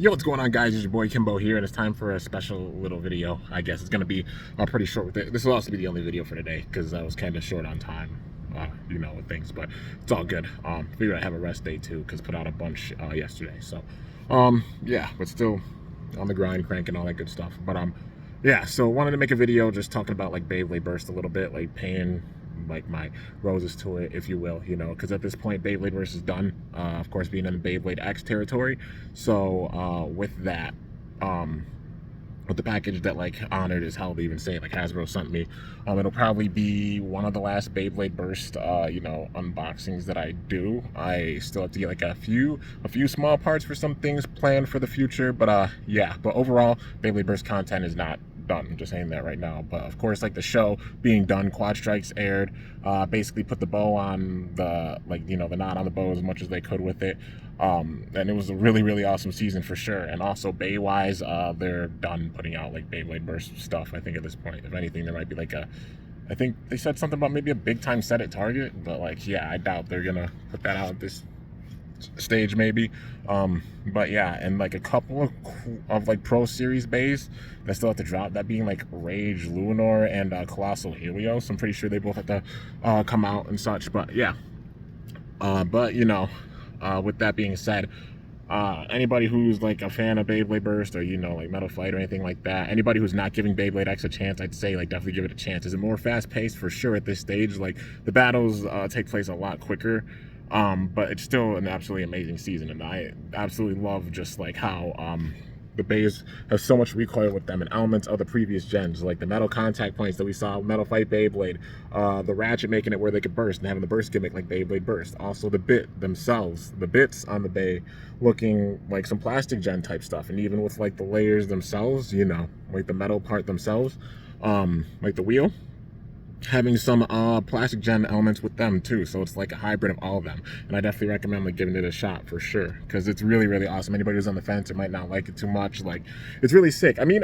Yo, what's going on, guys? It's your boy Kimbo here, and it's time for a special little video. I guess it's going to be pretty short with it. This will also be the only video for today because I was kind of short on time, with things, but it's all good. Figured I'd have a rest day too because put out a bunch yesterday. So, yeah, but still on the grind, cranking, all that good stuff. But, yeah, so wanted to make a video just talking about like Beyblade Burst a little bit, like paying like my roses to it, if you will, because at this point Beyblade Burst is done, of course being in the Beyblade X territory. So with that, with the package that like Honored is how they even say it, like Hasbro sent me, it'll probably be one of the last Beyblade Burst unboxings that I do. I still have to get like a few small parts for some things planned for the future, but yeah, but overall Beyblade Burst content is not done. I'm just saying that right now. But of course, like the show being done, Quad Strikes aired, basically put the bow on the the knot on the bow as much as they could with it, and it was a really awesome season for sure. And also Bay wise, they're done putting out like Beyblade Burst stuff. I think at this point, if anything, there might be like I think they said something about maybe a big time set at Target, but like, yeah, I doubt they're gonna put that out at this stage maybe. But yeah, and like a couple of like Pro Series bays that still have to drop, that being like Rage Lunar and Colossal Helios. I'm pretty sure they both have to come out and such. But yeah, but with that being said, anybody who's like a fan of Beyblade Burst or like Metal Flight or anything like that, anybody who's not giving Beyblade X a chance, I'd say like definitely give it a chance. Is it more fast paced? For sure at this stage. Like the battles take place a lot quicker, but it's still an absolutely amazing season, and I absolutely love just like how the bays have so much recoil with them and elements of the previous gens, like the metal contact points that we saw with Metal Fight Beyblade, the ratchet making it where they could burst and having the burst gimmick like Beyblade Burst. Also the bit themselves, the bits on the bay looking like some plastic gen type stuff, and even with like the layers themselves, like the metal part themselves, like the wheel, having some plastic gen elements with them too, so it's like a hybrid of all of them. And I definitely recommend like giving it a shot for sure, because it's really awesome. Anybody who's on the fence or might not like it too much, like it's really sick. I mean,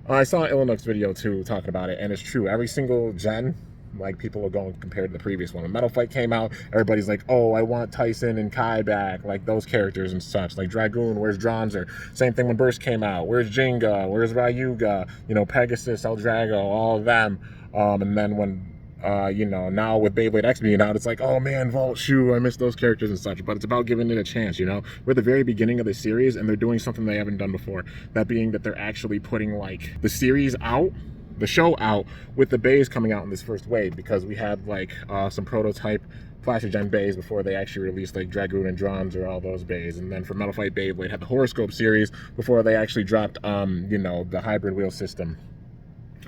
I saw an Illinois video too talking about it, and it's true, every single gen, like people are going compared to the previous one. When Metal Fight came out, everybody's like, oh, I want Tyson and Kai back, like those characters and such. Like Dragoon, where's Dronzer? Same thing when Burst came out, where's Jenga, where's Ryuga, Pegasus, El Drago, all of them. And then when now with Beyblade X being out, it's like, oh man, Vault Shoe, I miss those characters and such. But it's about giving it a chance. We're at the very beginning of the series, and they're doing something they haven't done before. That being that they're actually putting like the series out, the show out, with the bays coming out in this first wave, because we had like some prototype plastic gen bays before they actually released like Dragoon and Drons or all those bays. And then for Metal Fight Beyblade had the Horoscope series before they actually dropped the hybrid wheel system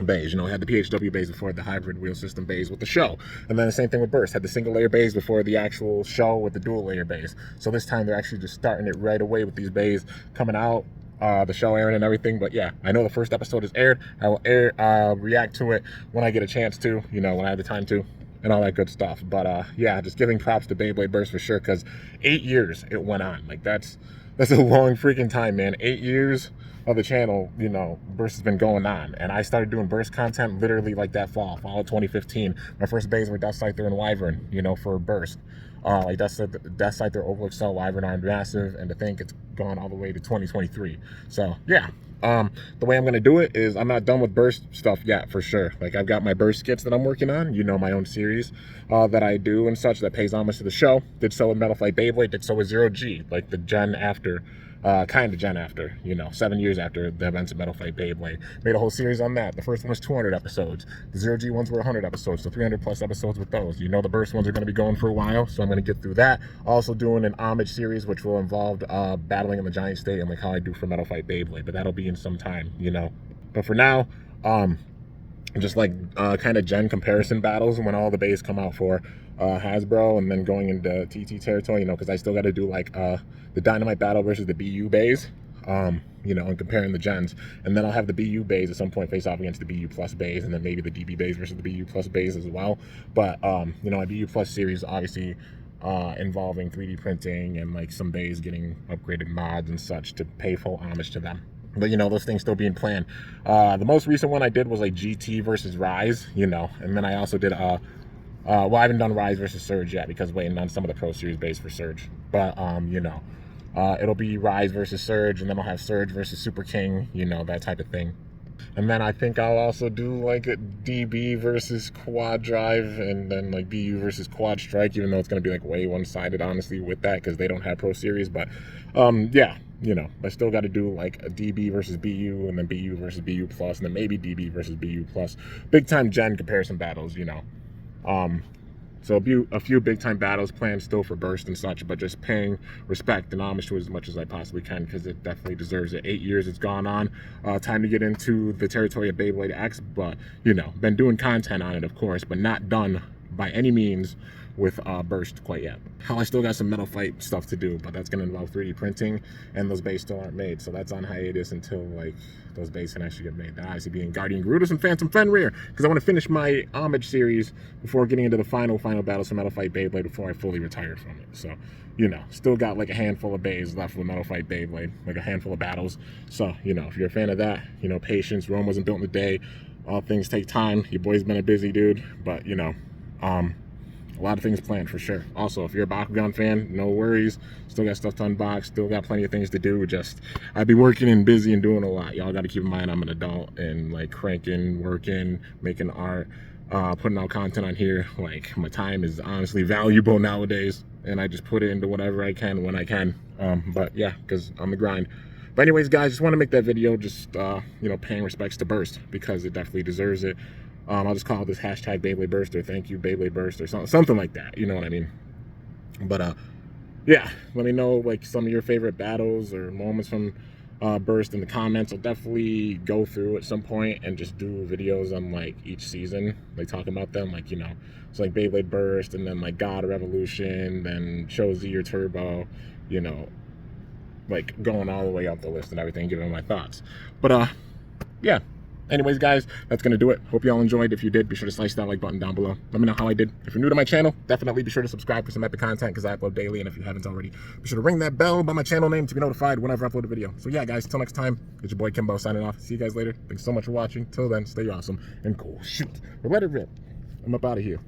bays. Had the PHW bays before the hybrid wheel system bays with the show. And then the same thing with Burst, had the single layer bays before the actual show with the dual layer bays. So this time they're actually just starting it right away with these bays coming out, the show airing and everything. But yeah, I know the first episode is aired. I will react to it when I get a chance to, when I have the time to, and all that good stuff. But yeah, just giving props to Beyblade Burst for sure, because 8 years it went on. Like that's a long freaking time, man. 8 years of the channel, Burst has been going on. And I started doing Burst content literally like that fall of 2015. My first bays were Death Scyther and Wyvern, for Burst. Like Death Scyther, Overlook Cell, Wyvern, Armed Massive, and to think it's gone all the way to 2023. So yeah, the way I'm gonna do it is I'm not done with Burst stuff yet, for sure. Like I've got my Burst skits that I'm working on, my own series that I do and such that pays homage to the show. Did so with Metal Fight Beyblade, did so with Zero G, like the gen after, kind of gen after, 7 years after the events of Metal Fight Beyblade. Made a whole series on that. The first one was 200 episodes. The Zero G ones were 100 episodes, so 300 plus episodes with those. The Burst ones are going to be going for a while, so I'm going to get through that. Also doing an homage series, which will involve battling in the Giant State, and like how I do for Metal Fight Beyblade, but that'll be in some time, But for now, just like kind of gen comparison battles when all the bays come out for Hasbro, and then going into TT territory, because I still got to do like the Dynamite battle versus the BU bays, and comparing the gens. And then I'll have the BU bays at some point face off against the BU plus bays, and then maybe the DB bays versus the BU plus bays as well. But my BU plus series obviously involving 3D printing and like some bays getting upgraded mods and such to pay full homage to them. But those things still being planned. The most recent one I did was like GT versus Rise, and then I also did well, I haven't done Rise versus Surge yet because waiting on some of the Pro Series base for Surge. But It'll be Rise versus Surge, and then I'll have Surge versus Super King, you know, that type of thing. And then I think I'll also do like a DB versus Quad Drive, and then like BU versus Quad Strike, even though it's going to be like way one-sided, honestly, with that, because they don't have Pro Series. But yeah, you know, I still got to do like a DB versus BU, and then BU versus BU Plus, and then maybe DB versus BU Plus. Big time gen comparison battles, you know. So a few big time battles planned still for Burst and such, but just paying respect and homage to it as much as I possibly can, because it definitely deserves it. 8 years it's gone on. Time to get into the territory of Beyblade X, but you know, been doing content on it, of course, but not done by any means with Burst quite yet. I still got some Metal Fight stuff to do, but that's going to involve 3D printing, and those bases still aren't made, so that's on hiatus until like those bases can actually get made. The obviously being Guardian Garudus and Phantom Fenrir, because I want to finish my homage series before getting into the final battles for Metal Fight Beyblade before I fully retire from it. So, you know, still got like a handful of bays left with Metal Fight Beyblade, like a handful of battles. So, you know, if you're a fan of that, you know, patience. Rome wasn't built in a day. All things take time. Your boy's been a busy dude, but you know, a lot of things planned for sure. Also, if you're a Bakugan fan, no worries. Still got stuff to unbox. Still got plenty of things to do. Just, I'd be working and busy and doing a lot. Y'all got to keep in mind I'm an adult and like cranking, working, making art, putting out content on here. Like, my time is honestly valuable nowadays, and I just put it into whatever I can when I can. But yeah, because I'm the grind. But anyways, guys, just want to make that video just, you know, paying respects to Burst, because it definitely deserves it. I'll just call this hashtag Beyblade Burst, or thank you Beyblade Burst, or something like that, you know what I mean? But yeah, let me know like some of your favorite battles or moments from Burst in the comments. I'll definitely go through at some point and just do videos on like each season, like talking about them, like, you know, it's like Beyblade Burst, and then like God Revolution, then Show Z or Turbo, you know, like going all the way up the list and everything, giving my thoughts. But yeah. Anyways, guys, that's going to do it. Hope y'all enjoyed. If you did, be sure to slice that like button down below. Let me know how I did. If you're new to my channel, definitely be sure to subscribe for some epic content, because I upload daily. And if you haven't already, be sure to ring that bell by my channel name to be notified whenever I upload a video. So yeah, guys, till next time, it's your boy Kimbo signing off. See you guys later. Thanks so much for watching. Till then, stay awesome and cool. Shoot. Or let it rip. I'm up out of here.